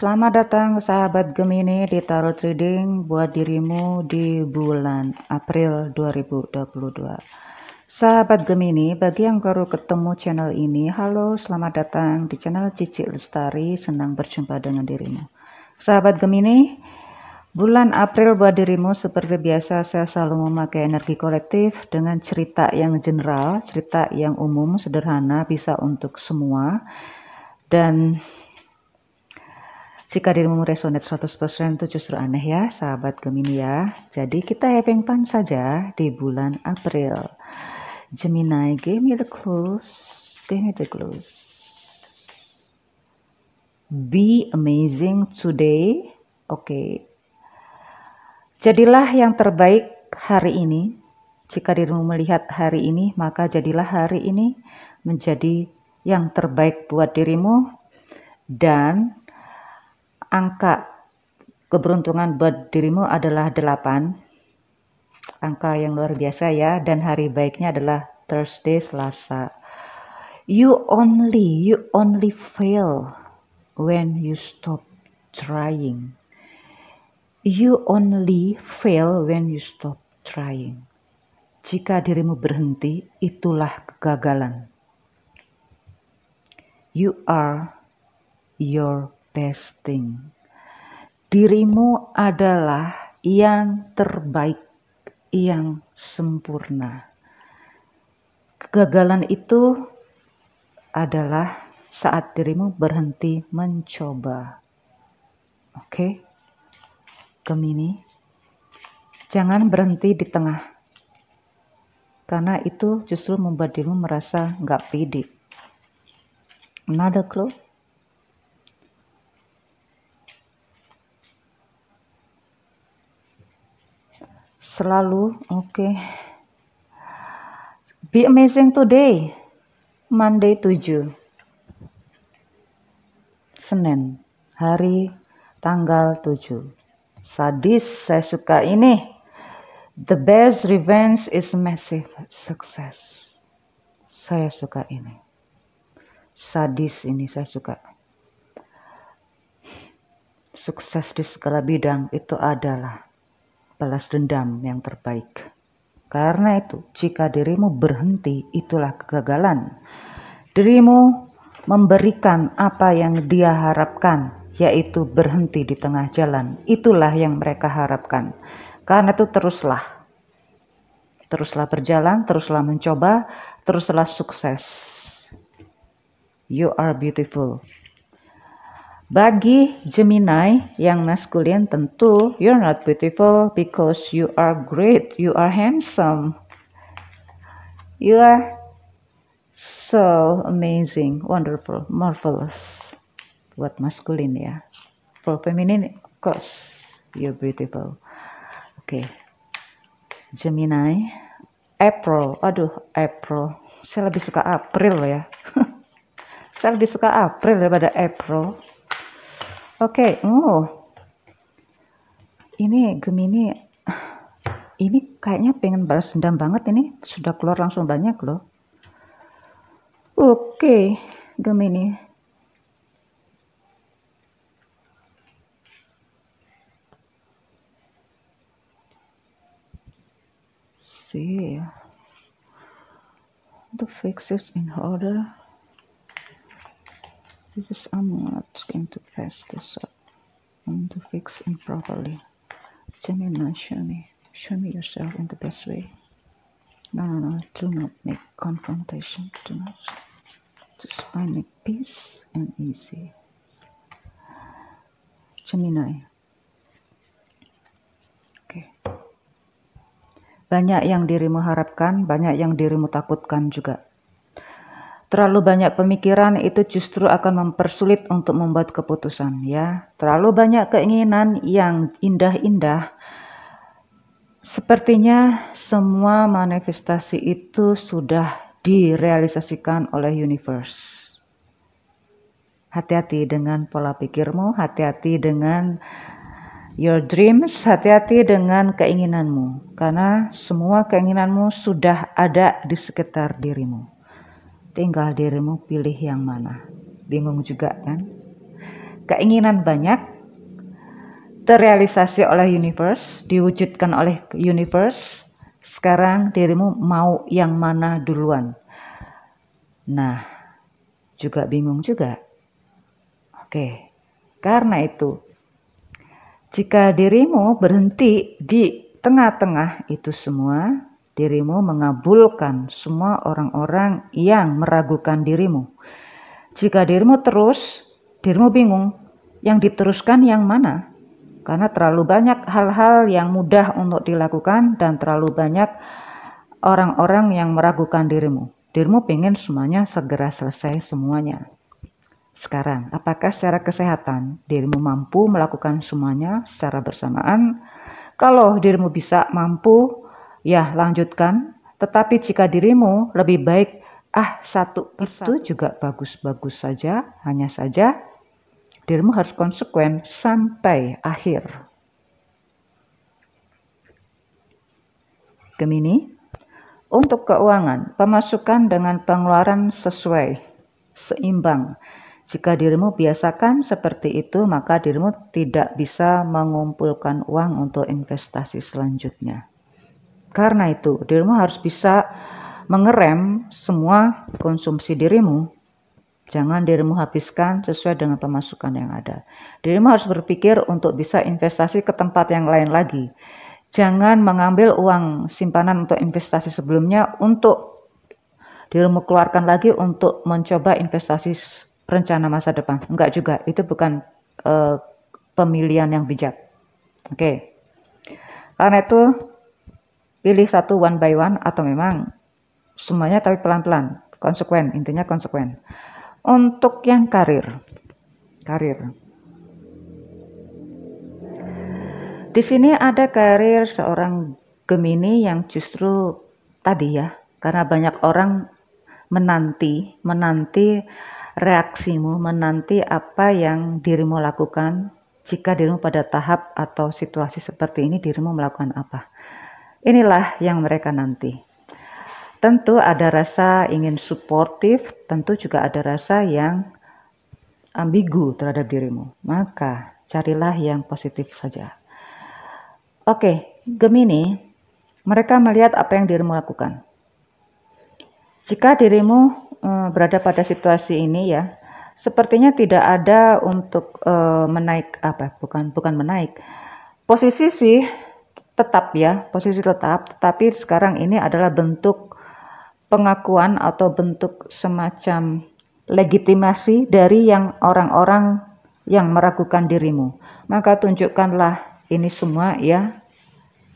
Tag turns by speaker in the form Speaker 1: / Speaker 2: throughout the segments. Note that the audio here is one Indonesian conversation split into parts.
Speaker 1: Selamat datang sahabat Gemini di Tarot Reading buat dirimu di bulan April 2022. Sahabat Gemini, bagi yang baru ketemu channel ini, halo, selamat datang di channel Cici Lestari, senang berjumpa dengan dirimu. Sahabat Gemini, bulan April buat dirimu seperti biasa saya selalu memakai energi kolektif dengan cerita yang general, cerita yang umum, sederhana, bisa untuk semua. Dan jika dirimu resonate 100% itu justru aneh ya, sahabat Gemini ya. Jadi kita having fun saja di bulan April. Gemini, give me the clues. Give me the clues. Be amazing today. Oke. Jadilah yang terbaik hari ini. Jika dirimu melihat hari ini, maka jadilah hari ini menjadi yang terbaik buat dirimu. Dan angka keberuntungan buat dirimu adalah 8. Angka yang luar biasa ya. Dan hari baiknya adalah Thursday, Selasa. You only fail when you stop trying. You only fail when you stop trying. Jika dirimu berhenti, itulah kegagalan. You are your best thing. Dirimu adalah yang terbaik, yang sempurna. Kegagalan itu adalah saat dirimu berhenti mencoba. Oke? Gemini, jangan berhenti di tengah. Karena itu justru membuat dirimu merasa nggak pede. Another clue? Selalu, oke. Be amazing today. Monday 7. Senin, hari tanggal 7. Sadis, saya suka ini. The best revenge is massive success. Saya suka ini. Sadis ini saya suka. Sukses di segala bidang itu adalah balas dendam yang terbaik. Karena itu, jika dirimu berhenti, itulah kegagalan. Dirimu memberikan apa yang dia harapkan, yaitu berhenti di tengah jalan. Itulah yang mereka harapkan. Karena itu teruslah berjalan, teruslah mencoba, teruslah sukses. You are beautiful. Bagi Gemini yang maskulin, tentu you're not beautiful because you are great, you are handsome, you are so amazing, wonderful, marvelous. Buat maskulin ya. For feminine, of course, you're beautiful. Oke. Gemini, April, April. Saya lebih suka April ya. Saya lebih suka April daripada April. Oke, ini Gemini, ini kayaknya pengen balas dendam banget ini, sudah keluar langsung banyak loh. Oke, Gemini. See, the fix it in order. I'm not going to pass this up. I'm to fix it properly. Gemini, show me yourself in the best way. No, do not make confrontation. Do not. Just find me peace and easy. Gemini. Oke. Banyak yang dirimu harapkan, banyak yang dirimu takutkan juga. Terlalu banyak pemikiran itu justru akan mempersulit untuk membuat keputusan ya. Terlalu banyak keinginan yang indah-indah. Sepertinya semua manifestasi itu sudah direalisasikan oleh universe. Hati-hati dengan pola pikirmu, hati-hati dengan your dreams, hati-hati dengan keinginanmu. Karena semua keinginanmu sudah ada di sekitar dirimu. Tinggal dirimu pilih yang mana. Bingung juga kan? keinginan banyak, terrealisasi oleh universe, diwujudkan oleh universe. Sekarang dirimu mau yang mana duluan? Nah, juga bingung juga. Oke, karena itu, jika dirimu berhenti di tengah-tengah itu semua, dirimu mengabulkan semua orang-orang yang meragukan dirimu. Jika dirimu terus, dirimu bingung, yang diteruskan yang mana? Karena terlalu banyak hal-hal yang mudah untuk dilakukan dan terlalu banyak orang-orang yang meragukan dirimu. Dirimu pengen semuanya segera selesai semuanya. Sekarang, apakah secara kesehatan dirimu mampu melakukan semuanya secara bersamaan? Kalau dirimu bisa mampu, ya lanjutkan. Tetapi jika dirimu lebih baik satu persatu, itu juga bagus-bagus saja, hanya saja dirimu harus konsekuen sampai akhir. Gemini, untuk keuangan, pemasukan dengan pengeluaran sesuai, seimbang. Jika dirimu biasakan seperti itu, maka dirimu tidak bisa mengumpulkan uang untuk investasi selanjutnya. Karena itu, dirimu harus bisa mengerem semua konsumsi dirimu. Jangan dirimu habiskan sesuai dengan pemasukan yang ada. Dirimu harus berpikir untuk bisa investasi ke tempat yang lain lagi. Jangan mengambil uang simpanan untuk investasi sebelumnya untuk dirimu keluarkan lagi untuk mencoba investasi rencana masa depan. Enggak juga, itu bukan pemilihan yang bijak. Oke. Karena itu, pilih satu one by one atau memang semuanya tapi pelan-pelan. Konsekuen, intinya konsekuen. Untuk yang karir. Di sini ada karir seorang Gemini yang justru tadi ya, karena banyak orang menanti reaksimu, menanti apa yang dirimu lakukan. Jika dirimu pada tahap atau situasi seperti ini, dirimu melakukan apa? Inilah yang mereka nanti. Tentu ada rasa ingin suportif, tentu juga ada rasa yang ambigu terhadap dirimu. Maka carilah yang positif saja. Oke, Gemini, mereka melihat apa yang dirimu lakukan. Jika dirimu berada pada situasi ini ya, sepertinya tidak ada untuk menaik bukan menaik. Posisi sih tetap ya, posisi tetap, tetapi sekarang ini adalah bentuk pengakuan atau bentuk semacam legitimasi dari yang orang-orang yang meragukan dirimu. Maka tunjukkanlah ini semua ya,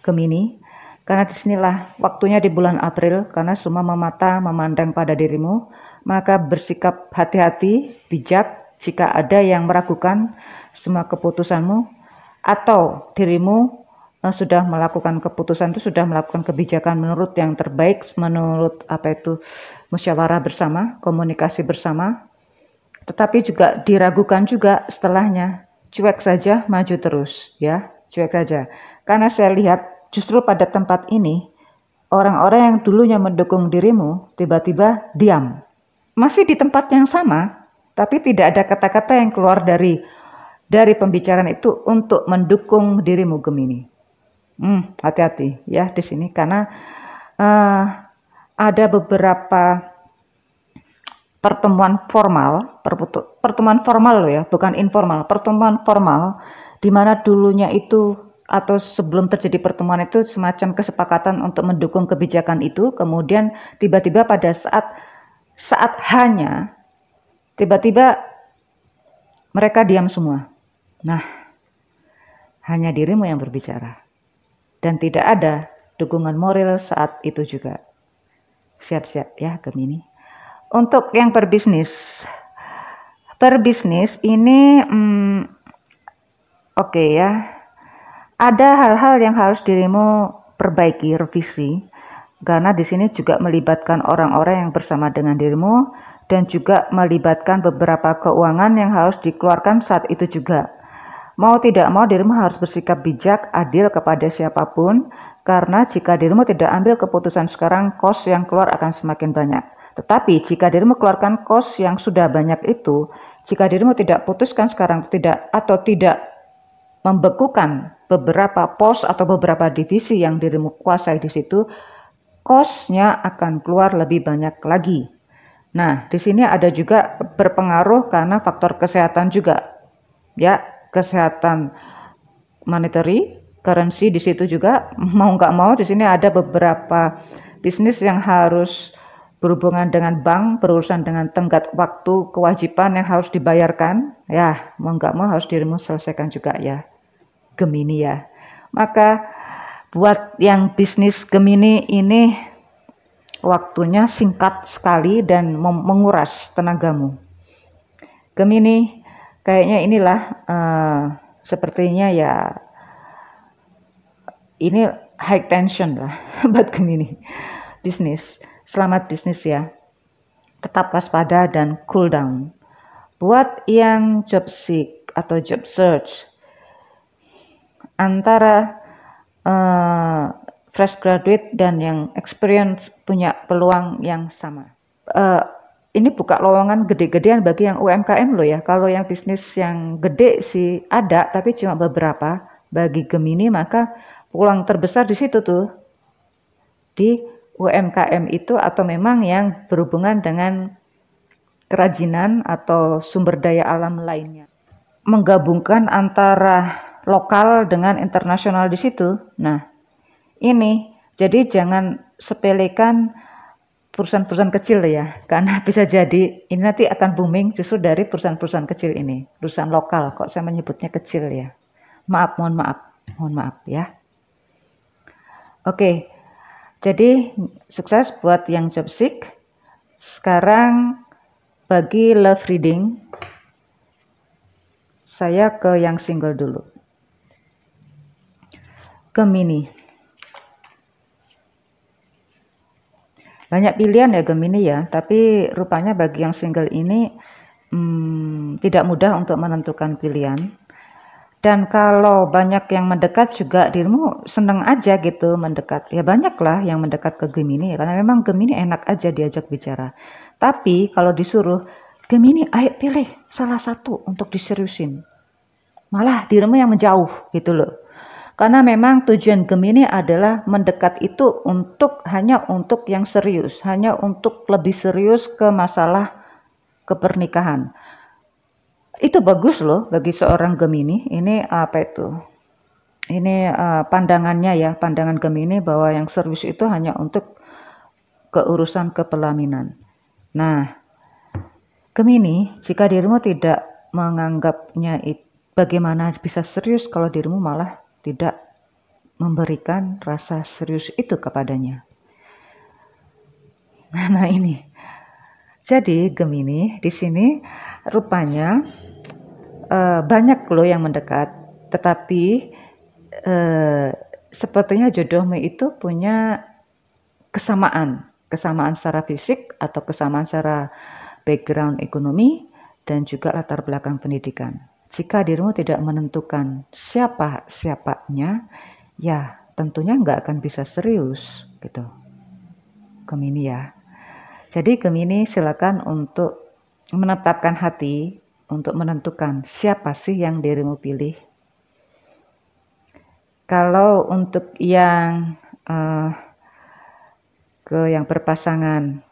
Speaker 1: Gemini. Karena disinilah waktunya di bulan April, karena semua mata memandang pada dirimu. Maka bersikap hati-hati, bijak jika ada yang meragukan semua keputusanmu atau dirimu sudah melakukan keputusan itu, sudah melakukan kebijakan menurut yang terbaik, menurut musyawarah bersama, komunikasi bersama, tetapi juga diragukan juga setelahnya. Cuek saja, maju terus ya, cuek saja. Karena saya lihat justru pada tempat ini, orang-orang yang dulunya mendukung dirimu tiba-tiba diam. Masih di tempat yang sama, tapi tidak ada kata-kata yang keluar dari pembicaraan itu untuk mendukung dirimu, Gemini. Hati-hati ya di sini, karena ada beberapa pertemuan formal loh ya, bukan informal, pertemuan formal di mana dulunya itu atau sebelum terjadi pertemuan itu semacam kesepakatan untuk mendukung kebijakan itu, kemudian tiba-tiba pada saat hanya tiba-tiba mereka diam semua. Nah, hanya dirimu yang berbicara. Dan tidak ada dukungan moral saat itu juga. Siap-siap ya Gemini. Untuk yang berbisnis ini oke ya. Ada hal-hal yang harus dirimu perbaiki, revisi. Karena di sini juga melibatkan orang-orang yang bersama dengan dirimu dan juga melibatkan beberapa keuangan yang harus dikeluarkan saat itu juga. Mau tidak mau dirimu harus bersikap bijak, adil kepada siapapun, karena jika dirimu tidak ambil keputusan sekarang, kos yang keluar akan semakin banyak. Tetapi jika dirimu keluarkan kos yang sudah banyak itu, jika dirimu tidak putuskan sekarang tidak membekukan beberapa pos atau beberapa divisi yang dirimu kuasai di situ, cost-nya akan keluar lebih banyak lagi. Nah, di sini ada juga berpengaruh karena faktor kesehatan juga. Ya, kesehatan monetary, currency di situ juga, mau nggak mau di sini ada beberapa bisnis yang harus berhubungan dengan bank, berurusan dengan tenggat waktu, kewajiban yang harus dibayarkan, ya mau nggak mau harus dirimu selesaikan juga ya, Gemini ya. Maka buat yang bisnis Gemini ini waktunya singkat sekali dan menguras tenagamu. Gemini, kayaknya inilah sepertinya ya ini high tension lah buat Gemini. Bisnis, selamat bisnis ya. Tetap waspada dan cool down. Buat yang job seek atau job search, antara fresh graduate dan yang experience punya peluang yang sama. Ini buka lowongan gede-gedean bagi yang UMKM loh ya. Kalau yang bisnis yang gede sih ada, tapi cuma beberapa. Bagi Gemini maka peluang terbesar di situ tuh, di UMKM itu atau memang yang berhubungan dengan kerajinan atau sumber daya alam lainnya. Menggabungkan antara lokal dengan internasional di situ. Nah, ini jadi jangan sepelekan perusahaan-perusahaan kecil ya, karena bisa jadi ini nanti akan booming justru dari perusahaan-perusahaan kecil ini, perusahaan lokal, kok saya menyebutnya kecil ya. Maaf, mohon maaf ya. Oke, jadi sukses buat yang job seek. Sekarang bagi love reading, saya ke yang single dulu. Gemini. Banyak pilihan ya Gemini ya, tapi rupanya bagi yang single ini tidak mudah untuk menentukan pilihan. Dan kalau banyak yang mendekat juga dirimu seneng aja gitu mendekat. Ya banyaklah yang mendekat ke Gemini ya, karena memang Gemini enak aja diajak bicara. Tapi kalau disuruh, Gemini ayo pilih salah satu untuk diseriusin. Malah dirimu yang menjauh gitu loh. Karena memang tujuan Gemini adalah mendekat itu hanya untuk yang serius, hanya untuk lebih serius ke masalah kepernikahan. Itu bagus loh bagi seorang Gemini. Ini apa itu? Ini pandangannya ya, pandangan Gemini bahwa yang serius itu hanya untuk keurusan kepelaminan. Nah, Gemini, jika dirimu tidak menganggapnya bagaimana bisa serius kalau dirimu malah tidak memberikan rasa serius itu kepadanya. Nah ini, jadi Gemini di sini rupanya banyak loh yang mendekat, tetapi sepertinya jodohmu itu punya kesamaan secara fisik atau kesamaan secara background ekonomi dan juga latar belakang pendidikan. Jika dirimu tidak menentukan siapanya, ya tentunya nggak akan bisa serius gitu. Gemini ya. Jadi Gemini silakan untuk menetapkan hati untuk menentukan siapa sih yang dirimu pilih. Kalau untuk yang ke yang perpasangan,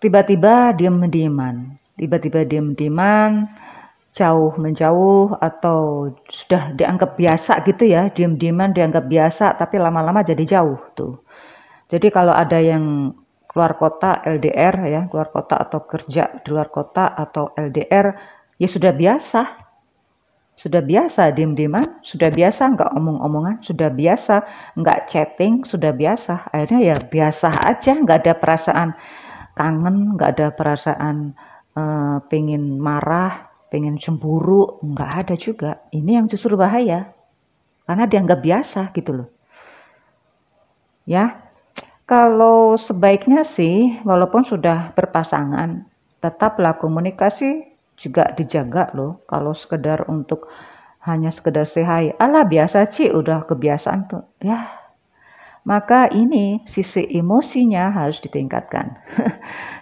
Speaker 1: tiba-tiba diam-diaman, jauh menjauh atau sudah dianggap biasa gitu ya, diam-diaman dianggap biasa tapi lama-lama jadi jauh tuh. Jadi kalau ada yang keluar kota LDR ya, keluar kota atau kerja di luar kota atau LDR ya sudah biasa diem-dieman, sudah biasa nggak omong-omongan, sudah biasa nggak chatting, sudah biasa. Akhirnya ya biasa aja, nggak ada perasaan kangen, nggak ada perasaan pengen marah, pengen cemburu, nggak ada juga. Ini yang justru bahaya, karena dianggap biasa gitu loh. Ya, kalau sebaiknya sih, walaupun sudah berpasangan, tetaplah komunikasi juga dijaga loh. Kalau sekedar hanya sekedar say hi, alah biasa Ci, udah kebiasaan tuh. Ya, maka ini sisi emosinya harus ditingkatkan.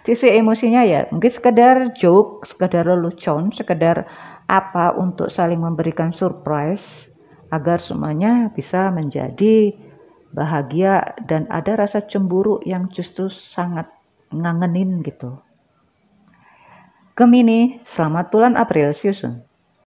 Speaker 1: Sisi emosinya ya mungkin sekedar joke, sekedar lelucon, sekedar apa untuk saling memberikan surprise agar semuanya bisa menjadi bahagia dan ada rasa cemburu yang justru sangat ngangenin gitu. Gemini, selamat bulan April, see you soon.